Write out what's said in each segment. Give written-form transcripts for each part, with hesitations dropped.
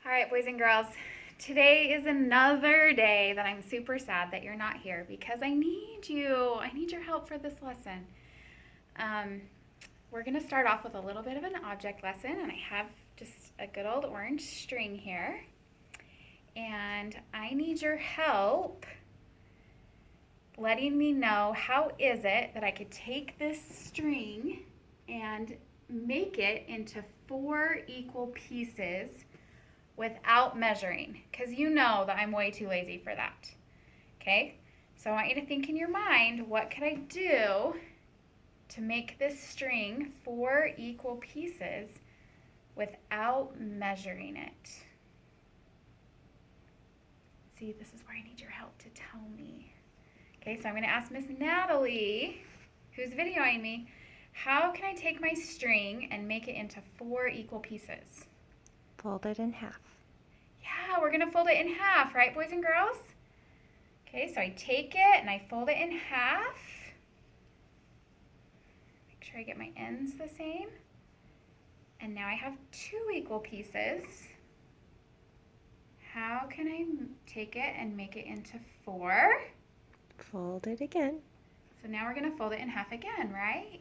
All right, boys and girls, today is another day that I'm super sad that you're not here because I need you. I need your help for this lesson. We're going to start off with a little bit of an object lesson, and I have just a good old orange string here. And I need your help letting me know how is it that I could take this string and make it into 4 equal pieces without measuring, because you know that I'm way too lazy for that. Okay, so I want you to think in your mind, what could I do to make this string 4 equal pieces without measuring it? See, this is where I need your help to tell me. Okay, so I'm going to ask Miss Natalie, who's videoing me, how can I take my string and make it into 4 equal pieces? Fold it in half. Yeah, we're going to fold it in half, right, boys and girls? Okay, so I take it and I fold it in half. Make sure I get my ends the same. And now I have 2 equal pieces. How can I take it and make it into 4? Fold it again. So now we're going to fold it in half again, right?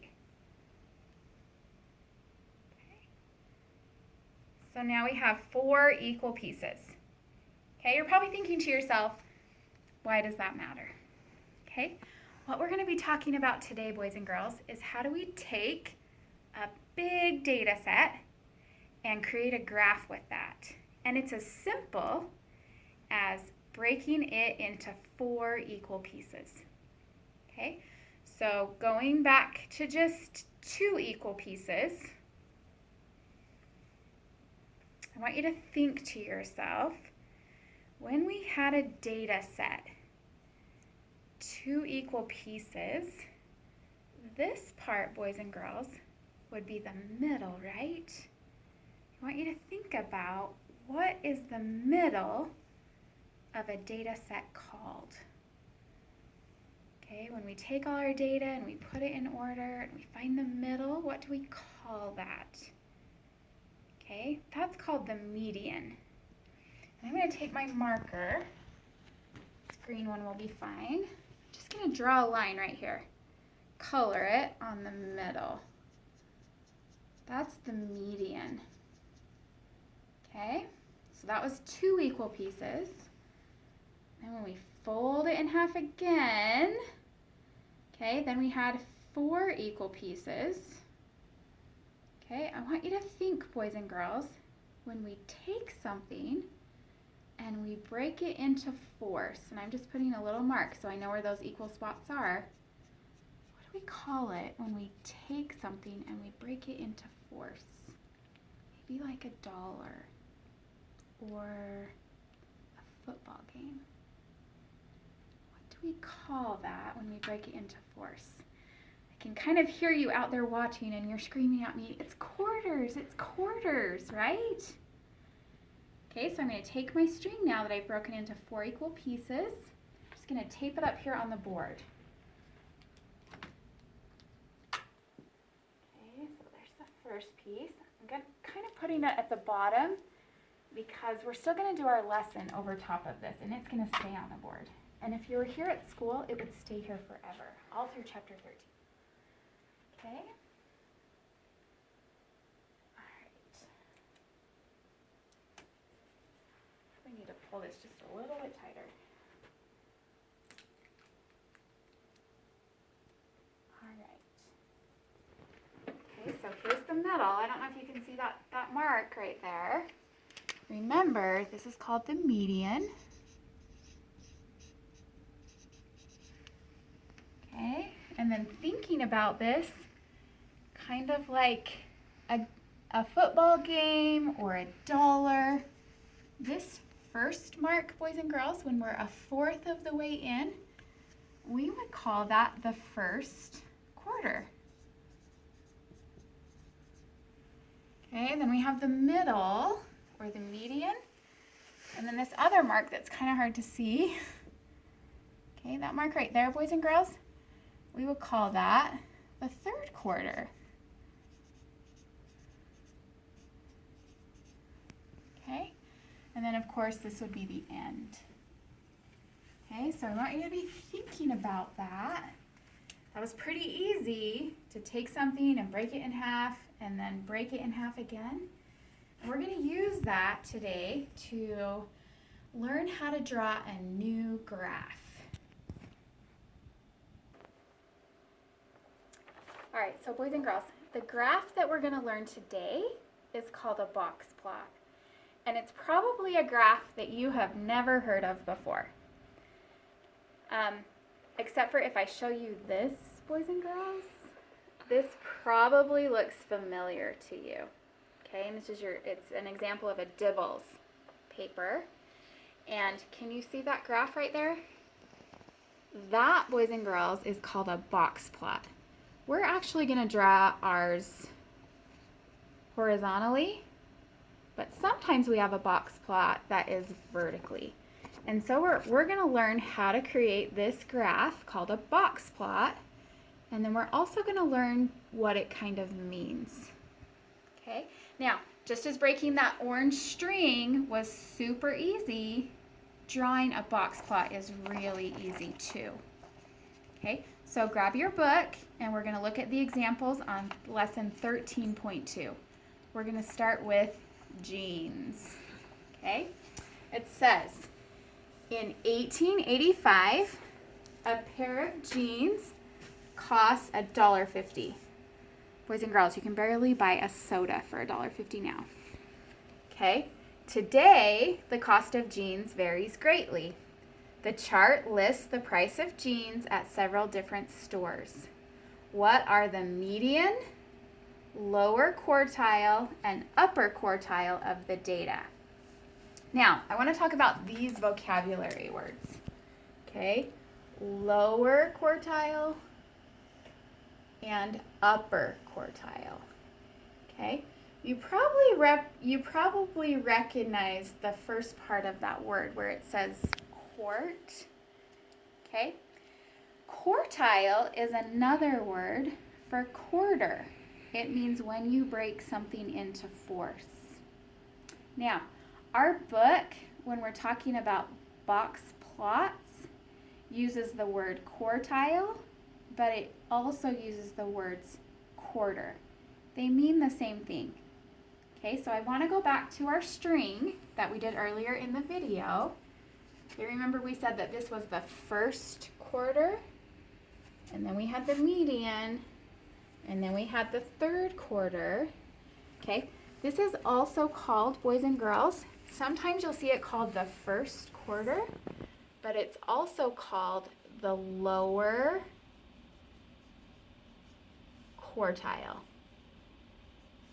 So now we have 4 equal pieces. Okay, you're probably thinking to yourself, why does that matter? Okay, what we're going to be talking about today, boys and girls, is how do we take a big data set and create a graph with that. And it's as simple as breaking it into 4 equal pieces. Okay, so going back to just 2 equal pieces, I want you to think to yourself, when we had a data set, 2 equal pieces, this part, boys and girls, would be the middle, right? I want you to think about, what is the middle of a data set called? Okay, when we take all our data and we put it in order and we find the middle, what do we call that? Okay, that's called the median. And I'm going to take my marker. This green one will be fine. I'm just going to draw a line right here. Color it on the middle. That's the median. Okay, so that was 2 equal pieces. And when we fold it in half again, okay, then we had 4 equal pieces. Okay, I want you to think, boys and girls, when we take something and we break it into fourths, and I'm just putting a little mark so I know where those equal spots are. What do we call it when we take something and we break it into fourths? Maybe like $1 or a football game. What do we call that when we break it into fourths? I can kind of hear you out there watching and you're screaming at me, it's quarters, right? Okay, so I'm going to take my string now that I've broken into 4 equal pieces. I'm just going to tape it up here on the board. Okay, so there's the first piece. I'm kind of putting it at the bottom because we're still going to do our lesson over top of this, and it's going to stay on the board. And if you were here at school, it would stay here forever, all through chapter 13. Okay. All right. We need to pull this just a little bit tighter. All right. Okay, so here's the middle. I don't know if you can see that mark right there. Remember, this is called the median. Okay, and then thinking about this, kind of like a football game or $1. This first mark, boys and girls, when we're 1/4 of the way in, we would call that the first quarter. Okay, then we have the middle, or the median, and then this other mark that's kind of hard to see. Okay, that mark right there, boys and girls, we would call that the 3rd quarter. Okay, And then, of course, this would be the end. Okay, so I want you to be thinking about that. That was pretty easy to take something and break it in half and then break it in half again. And we're going to use that today to learn how to draw a new graph. All right, so boys and girls, the graph that we're going to learn today is called a box plot. And it's probably a graph that you have never heard of before. Except for if I show you this, boys and girls, this probably looks familiar to you. Okay, and it's an example of a Dibbles paper. And can you see that graph right there? That, boys and girls, is called a box plot. We're actually going to draw ours horizontally, but sometimes we have a box plot that is vertically. And so we're going to learn how to create this graph called a box plot, and then we're also going to learn what it kind of means. Okay, now just as breaking that orange string was super easy, drawing a box plot is really easy too. Okay, so grab your book and we're going to look at the examples on lesson 13.2. We're going to start with jeans. Okay, it says, in 1885, a pair of jeans costs $1.50. Boys and girls, you can barely buy a soda for $1.50 now. Okay, today the cost of jeans varies greatly. The chart lists the price of jeans at several different stores. What are the median, lower quartile, and upper quartile of the data? Now, I want to talk about these vocabulary words. Okay, lower quartile and upper quartile. Okay, you probably recognize the first part of that word where it says quart. Okay, quartile is another word for quarter. It means when you break something into fourths. Now, our book, when we're talking about box plots, uses the word quartile, but it also uses the words quarter. They mean the same thing. Okay, so I want to go back to our string that we did earlier in the video. Okay, remember we said that this was the first quarter, and then we had the median, and then we had the third quarter. Okay, this is also called, boys and girls, sometimes you'll see it called the first quarter, but it's also called the lower quartile.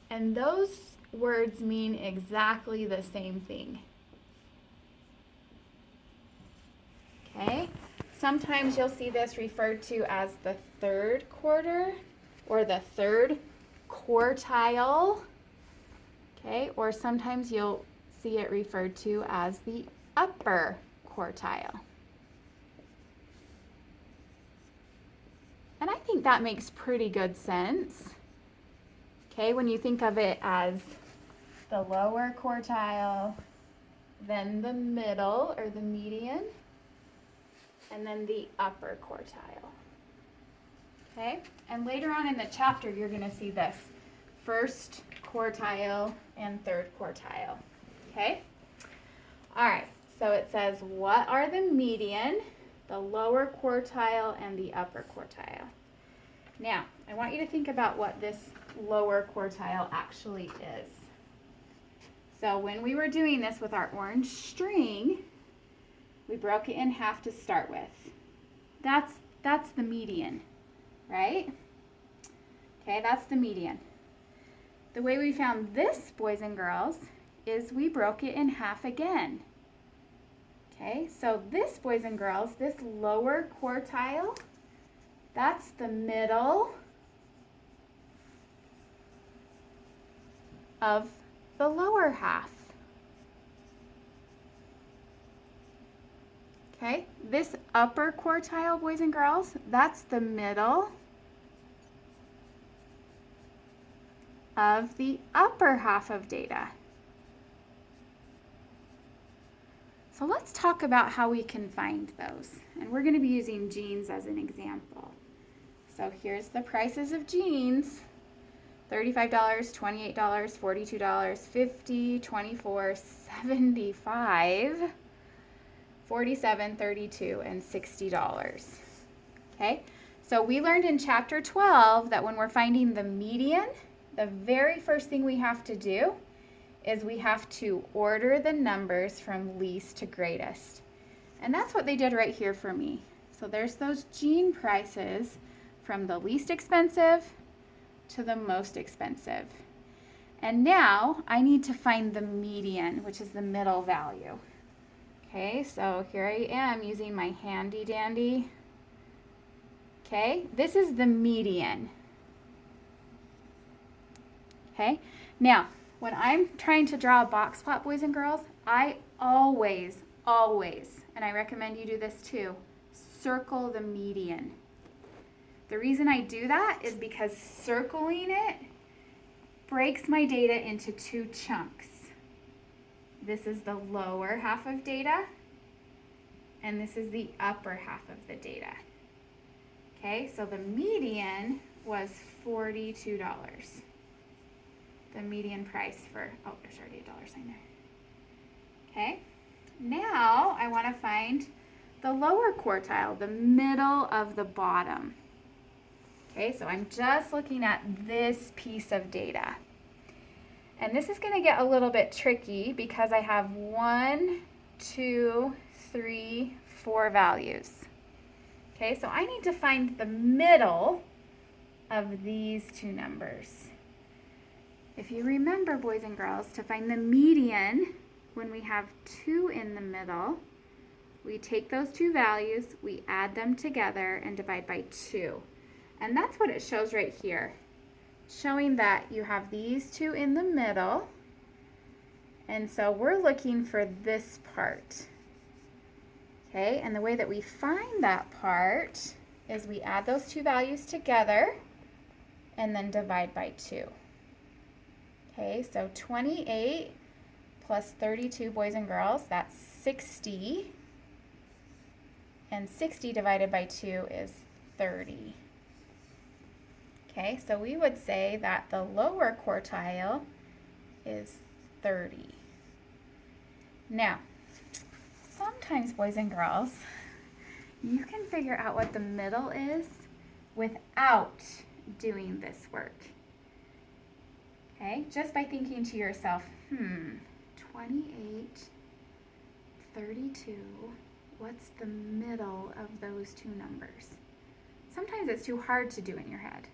And those words mean exactly the same thing. Okay? Sometimes you'll see this referred to as the third quarter or the third quartile. Okay? Or sometimes you'll see it referred to as the upper quartile. And I think that makes pretty good sense. Okay, when you think of it as the lower quartile, then the middle or the median, and then the upper quartile. Okay, and later on in the chapter, you're going to see this first quartile and third quartile. Okay, all right, so it says, what are the median, the lower quartile, and the upper quartile? Now, I want you to think about what this lower quartile actually is. So when we were doing this with our orange string, we broke it in half to start with. That's the median, right? Okay, that's the median. The way we found this, boys and girls, is we broke it in half again. Okay, so this, boys and girls, this lower quartile, that's the middle of the lower half. Okay, this upper quartile, boys and girls, that's the middle of the upper half of data. So let's talk about how we can find those. And we're going to be using jeans as an example. So here's the prices of jeans. $35, $28, $42, $50, $24, $75, $47, $32, and $60. Okay, so we learned in chapter 12 that when we're finding the median, the very first thing we have to do is we have to order the numbers from least to greatest. And that's what they did right here for me. So there's those jean prices from the least expensive to the most expensive. And now I need to find the median, which is the middle value. Okay, so here I am using my handy dandy. Okay, this is the median. Okay, now when I'm trying to draw a box plot, boys and girls, I always, and I recommend you do this too, circle the median. The reason I do that is because circling it breaks my data into two chunks. This is the lower half of data, and this is the upper half of the data. Okay, so the median was $42. The median price for, oh, there's already a dollar sign there. Okay, now I want to find the lower quartile, the middle of the bottom. Okay, so I'm just looking at this piece of data. And this is going to get a little bit tricky because I have 1, 2, 3, 4 values. Okay, so I need to find the middle of these two numbers. If you remember, boys and girls, to find the median, when we have 2 in the middle, we take those two values, we add them together, and divide by 2. And that's what it shows right here, showing that you have these two in the middle. And so we're looking for this part. Okay, and the way that we find that part is we add those two values together and then divide by 2. Okay, so 28 plus 32, boys and girls, that's 60. And 60 divided by 2 is 30. Okay, so we would say that the lower quartile is 30. Now, sometimes, boys and girls, you can figure out what the middle is without doing this work. Okay, just by thinking to yourself, 28, 32, what's the middle of those two numbers? Sometimes it's too hard to do in your head,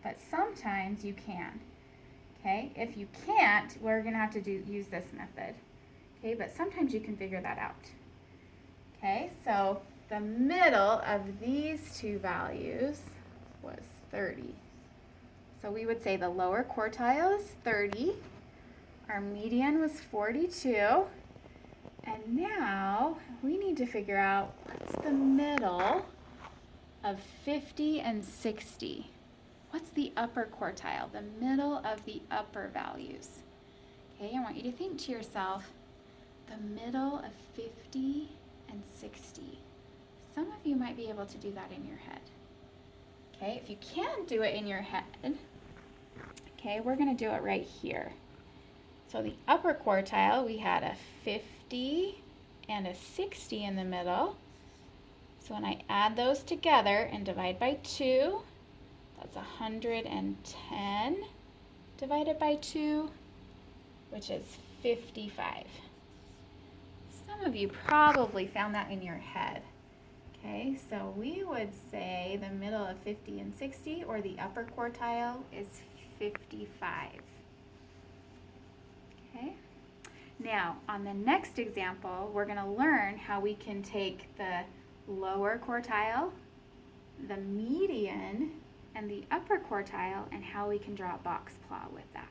but sometimes you can. Okay, if you can't, we're going to have to use this method. Okay, but sometimes you can figure that out. Okay, so the middle of these two values was 30. So we would say the lower quartile is 30. Our median was 42. And now we need to figure out what's the middle of 50 and 60. What's the upper quartile, the middle of the upper values? Okay, I want you to think to yourself, the middle of 50 and 60. Some of you might be able to do that in your head. Okay, if you can't do it in your head, okay, we're going to do it right here. So the upper quartile, we had a 50 and a 60 in the middle. So when I add those together and divide by 2, that's 110 divided by 2, which is 55. Some of you probably found that in your head. Okay, so we would say the middle of 50 and 60, or the upper quartile, is 55. Okay, now on the next example, we're going to learn how we can take the lower quartile, the median, and the upper quartile, and how we can draw a box plot with that.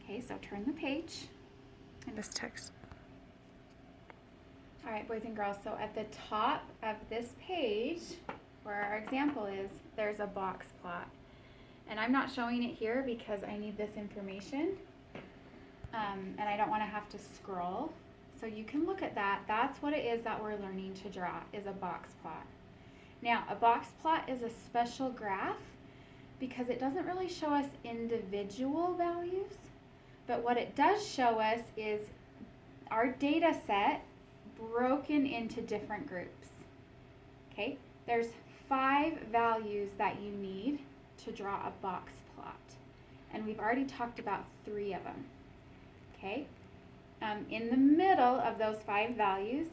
Okay, so turn the page. And this text. All right, boys and girls, so at the top of this page, where our example is, there's a box plot. And I'm not showing it here because I need this information, and I don't want to have to scroll. So you can look at that. That's what it is that we're learning to draw, is a box plot. Now, a box plot is a special graph because it doesn't really show us individual values, but what it does show us is our data set broken into different groups. Okay, there's 5 values that you need to draw a box plot, and we've already talked about 3 of them. Okay, in the middle of those 5 values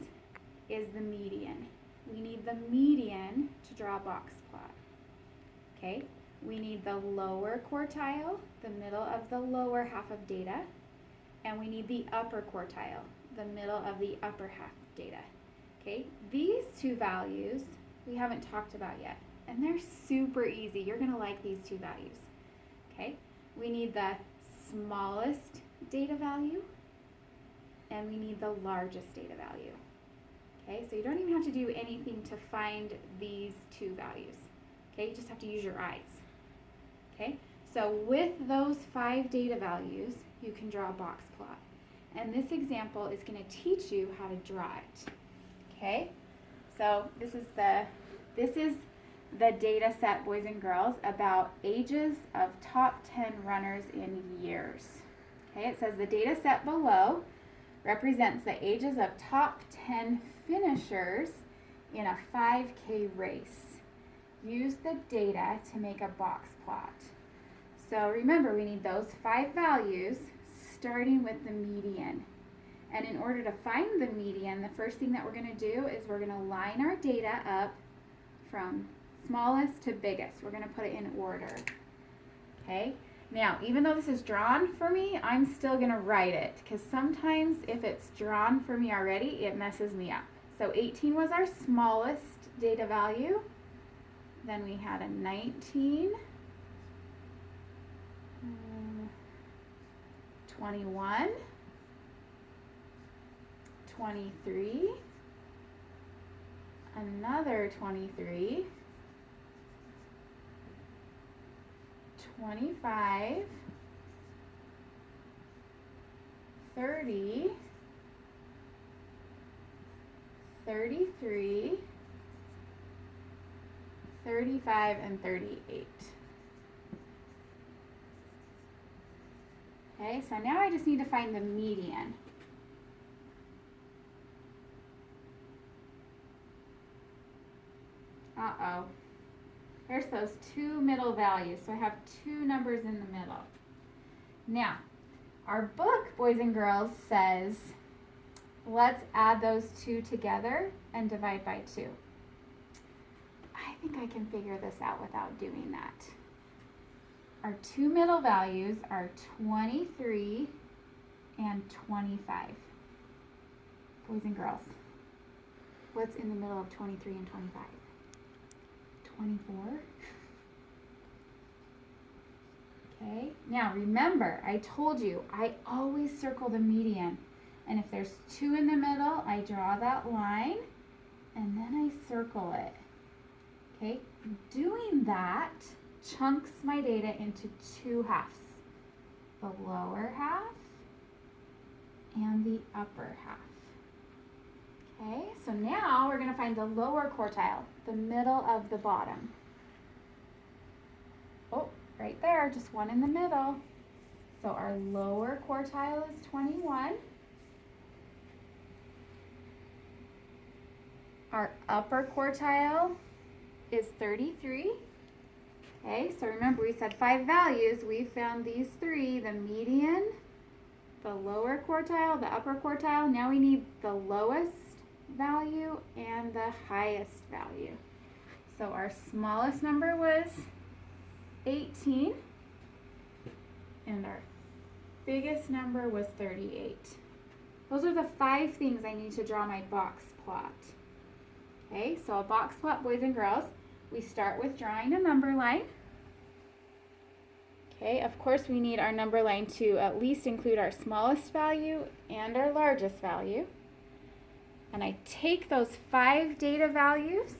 is the median. We need the median to draw a box plot. Okay, we need the lower quartile, the middle of the lower half of data, and we need the upper quartile, the middle of the upper half of data. Okay, these 2 values we haven't talked about yet, and they're super easy. You're going to like these 2 values. Okay, we need the smallest data value, and we need the largest data value. Okay, so you don't even have to do anything to find these 2 values. Okay, you just have to use your eyes. Okay, so with those 5 data values, you can draw a box plot. And this example is going to teach you how to draw it. Okay, so this is the data set, boys and girls, about ages of top 10 runners in years. Okay, it says the data set below represents the ages of top 10 finishers in a 5K race. Use the data to make a box plot. So remember, we need those 5 values starting with the median. And in order to find the median, the first thing that we're going to do is we're going to line our data up from smallest to biggest. We're going to put it in order. Okay? Now, even though this is drawn for me, I'm still going to write it, because sometimes if it's drawn for me already, it messes me up. So 18 was our smallest data value. Then we had a 19, 21, 23, another 23, 25, 30, 33, 35, and 38. Okay, so now I just need to find the median. Uh-oh. There's those 2 middle values, so I have 2 numbers in the middle. Now, our book, boys and girls, says let's add those 2 together and divide by 2. I think I can figure this out without doing that. Our 2 middle values are 23 and 25. Boys and girls, what's in the middle of 23 and 25? 24. Okay, now remember, I told you I always circle the median, and if there's 2 in the middle, I draw that line and then I circle it. Okay, doing that chunks my data into 2 halves, the lower half and the upper half. Okay, so now we're going to find the lower quartile, the middle of the bottom. Oh, right there, just 1 in the middle. So our lower quartile is 21. Our upper quartile is 33. Okay, so remember we said 5 values. We found these 3, the median, the lower quartile, the upper quartile. Now we need the lowest value and the highest value. So our smallest number was 18 and our biggest number was 38. Those are the 5 things I need to draw my box plot. Okay, so a box plot, boys and girls, we start with drawing a number line. Okay, of course we need our number line to at least include our smallest value and our largest value. And I take those 5 data values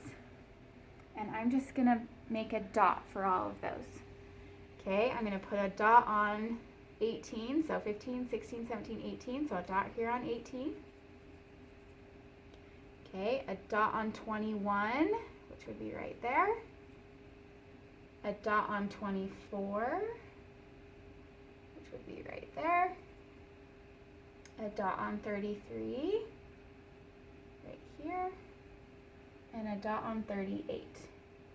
and I'm just going to make a dot for all of those. Okay, I'm going to put a dot on 18, so 15, 16, 17, 18, so a dot here on 18. Okay, a dot on 21, which would be right there. A dot on 24, which would be right there. A dot on 33, right here. And a dot on 38.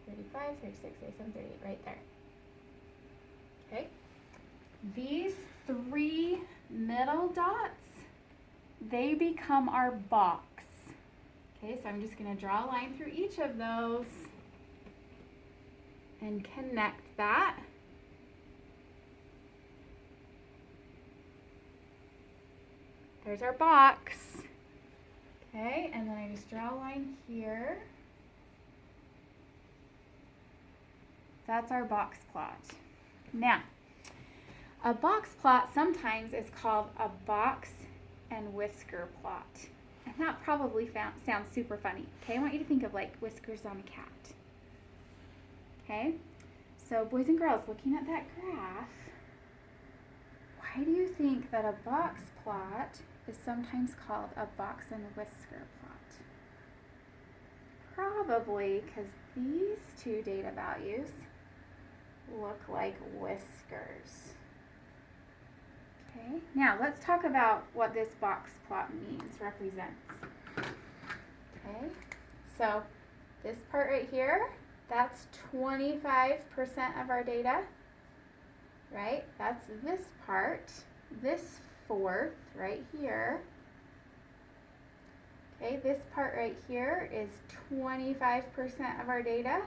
35, 36, 37, 38, right there. Okay. These three middle dots, they become our box. Okay, so I'm just going to draw a line through each of those and connect that. There's our box. Okay, and then I just draw a line here. That's our box plot. Now, a box plot sometimes is called a box and whisker plot. And that probably sounds super funny. Okay, I want you to think of like whiskers on a cat. Okay, so boys and girls, looking at that graph, why do you think that a box plot is sometimes called a box and whisker plot? Probably because these two data values look like whiskers. Okay, now let's talk about what this box plot means, represents. Okay, so this part right here, that's 25% of our data, right? That's this part, this fourth right here. Okay, this part right here is 25% of our data.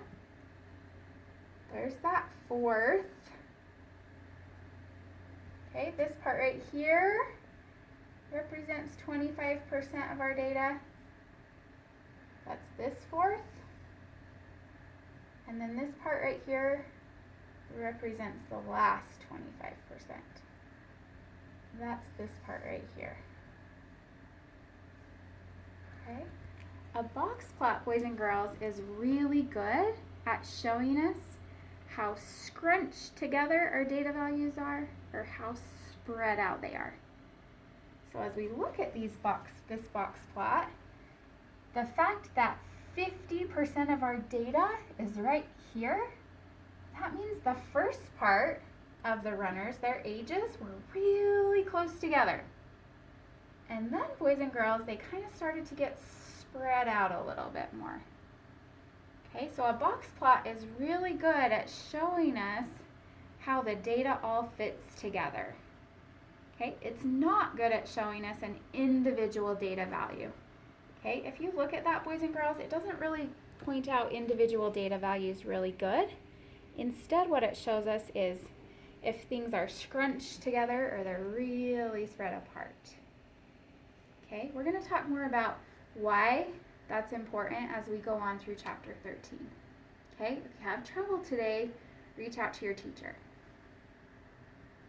There's that fourth. Okay, this part right here represents 25% of our data. That's this fourth. And then this part right here represents the last 25%. That's this part right here. Okay. A box plot, boys and girls, is really good at showing us how scrunched together our data values are or how spread out they are. So as we look at this box plot, the fact that 50% of our data is right here, that means the first part of the runners, their ages were really close together. And then, boys and girls, they kind of started to get spread out a little bit more. Okay, so a box plot is really good at showing us how the data all fits together. Okay, it's not good at showing us an individual data value. Okay, if you look at that, boys and girls, it doesn't really point out individual data values really good. Instead, what it shows us is if things are scrunched together or they're really spread apart. Okay, we're going to talk more about why that's important as we go on through chapter 13. Okay, if you have trouble today, reach out to your teacher.